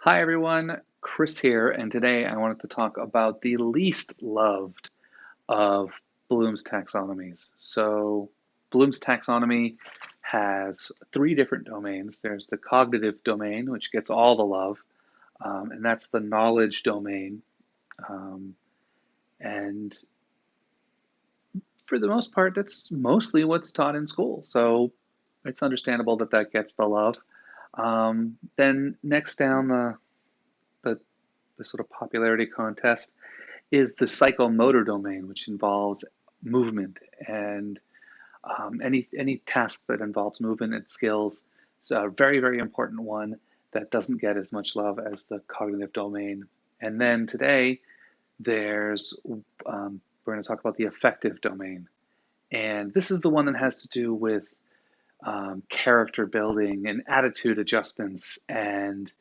Hi everyone, Chris here, and today I wanted to talk about the least loved of Bloom's taxonomies. So, Bloom's taxonomy has three different domains. There's the cognitive domain, which gets all the love, and that's the knowledge domain. Um, and for the most part, that's mostly what's taught in school. So, it's understandable that that gets the love. Then, next down the, the sort of popularity contest is the psychomotor domain, which involves movement and any task that involves movement and skills. It's a very important one that doesn't get as much love as the cognitive domain. And then today, we're going to talk about the affective domain, and this is the one that has to do with character building and attitude adjustments and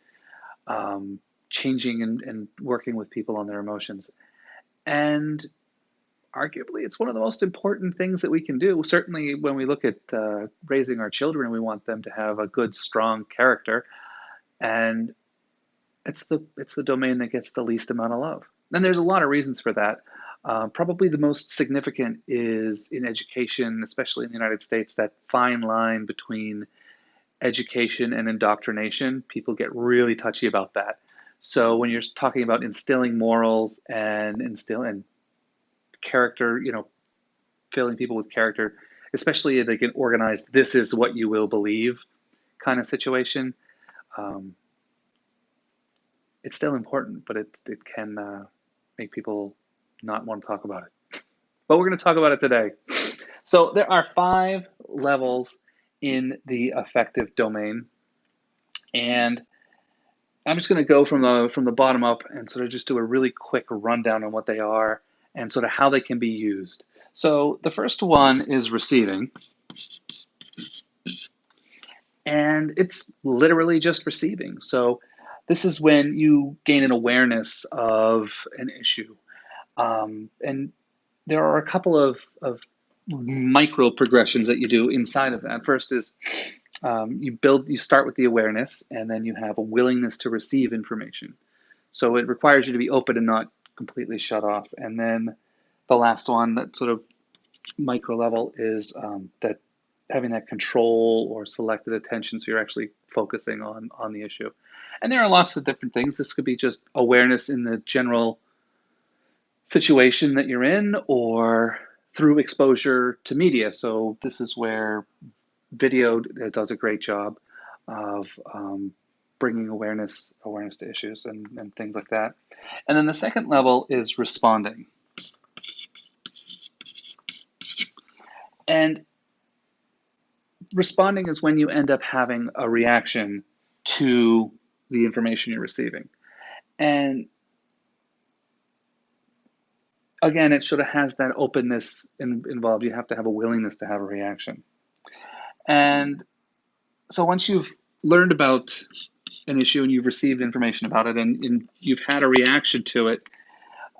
changing and working with people on their emotions. And arguably, it's one of the most important things that we can do. Certainly, when we look at raising our children, we want them to have a good, strong character, and it's the domain that gets the least amount of love. And there's a lot of reasons for that. Probably the most significant is in education, especially in the United States, that fine line between education and indoctrination. People get really touchy about that. So when you're talking about instilling morals and instilling character, filling people with character, especially like an organized, this is what you will believe kind of situation, um, it's still important, but it can make people not want to talk about it. But we're going to talk about it today. So there are 5 levels in the affective domain, and I'm just going to go from the bottom up and sort of just do a really quick rundown on what they are and sort of how they can be used. So the first one is receiving, and it's literally just receiving. So this is when you gain an awareness of an issue. And there are a couple of micro progressions that you do inside of that. First is you start with the awareness, and then you have a willingness to receive information. So it requires you to be open and not completely shut off. And then the last one, that sort of micro level, is that having that control or selected attention, so you're actually focusing on the issue. And there are lots of different things. This could be just awareness in the general situation that you're in, or through exposure to media. So this is where video does a great job of bringing awareness to issues and things like that. And then the second level is responding. And responding is when you end up having a reaction to the information you're receiving. And again, it sort of has that openness involved. You have to have a willingness to have a reaction. And so once you've learned about an issue and you've received information about it and you've had a reaction to it,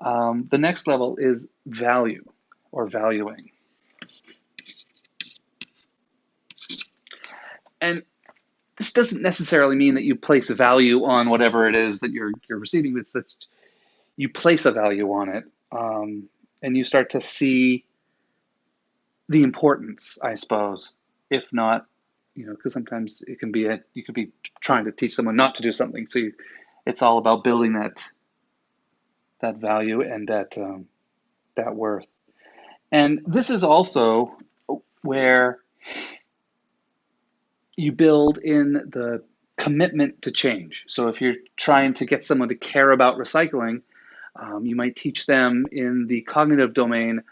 the next level is value or valuing. And this doesn't necessarily mean that you place a value on whatever it is that you're receiving. It's that you place a value on it, and you start to see the importance, I suppose, if not, because sometimes it can be you could be trying to teach someone not to do something. So it's all about building that value and that worth. And this is also where you build in the commitment to change. So if you're trying to get someone to care about recycling, you might teach them in the cognitive domain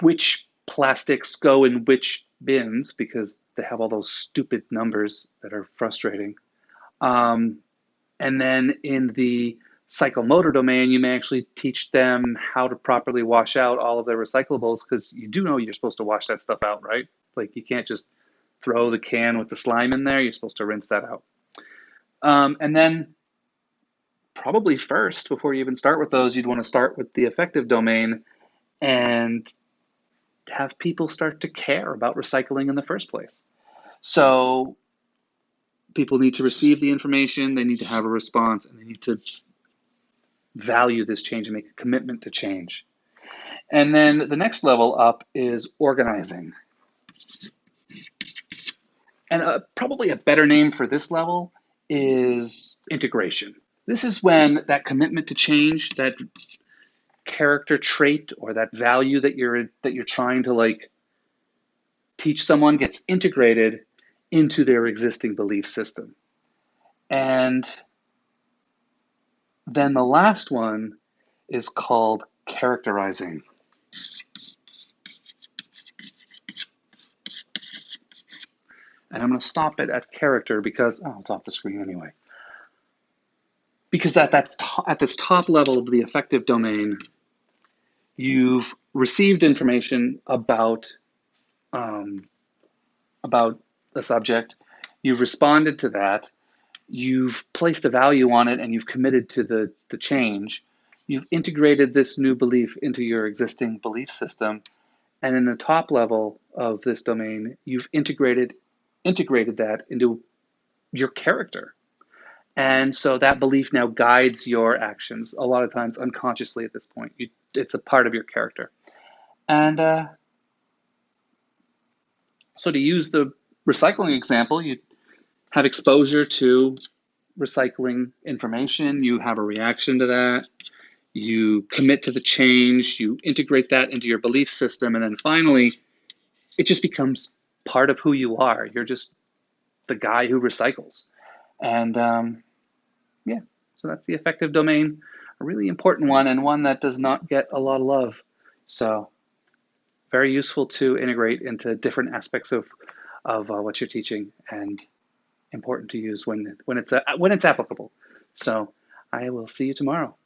which plastics go in which bins because they have all those stupid numbers that are frustrating. And then in the psychomotor domain, you may actually teach them how to properly wash out all of their recyclables, because you do know you're supposed to wash that stuff out, right? Like you can't just throw the can with the slime in there. You're supposed to rinse that out. And then probably first, before you even start with those, you'd want to start with the affective domain and have people start to care about recycling in the first place. So People need to receive the information, they need to have a response, and they need to value this change and make a commitment to change. And then the next level up is organizing. And probably a better name for this level is integration. This is when that commitment to change, that character trait or that value that you're trying to teach someone gets integrated into their existing belief system. And then the last one is called characterizing. And I'm going to stop it at character because, it's off the screen anyway. Because that's at this top level of the affective domain, you've received information about the subject, you've responded to that, you've placed a value on it, and you've committed to the change. You've integrated this new belief into your existing belief system. And in the top level of this domain, you've integrated that into your character. And so that belief now guides your actions, a lot of times unconsciously at this point. It's a part of your character. And so to use the recycling example, you have exposure to recycling information, you have a reaction to that, you commit to the change, you integrate that into your belief system, and then finally, it just becomes part of who you are. You're just the guy who recycles. And so that's the affective domain, a really important one and one that does not get a lot of love. So very useful to integrate into different aspects of what you're teaching, and important to use when it's applicable. So I will see you tomorrow.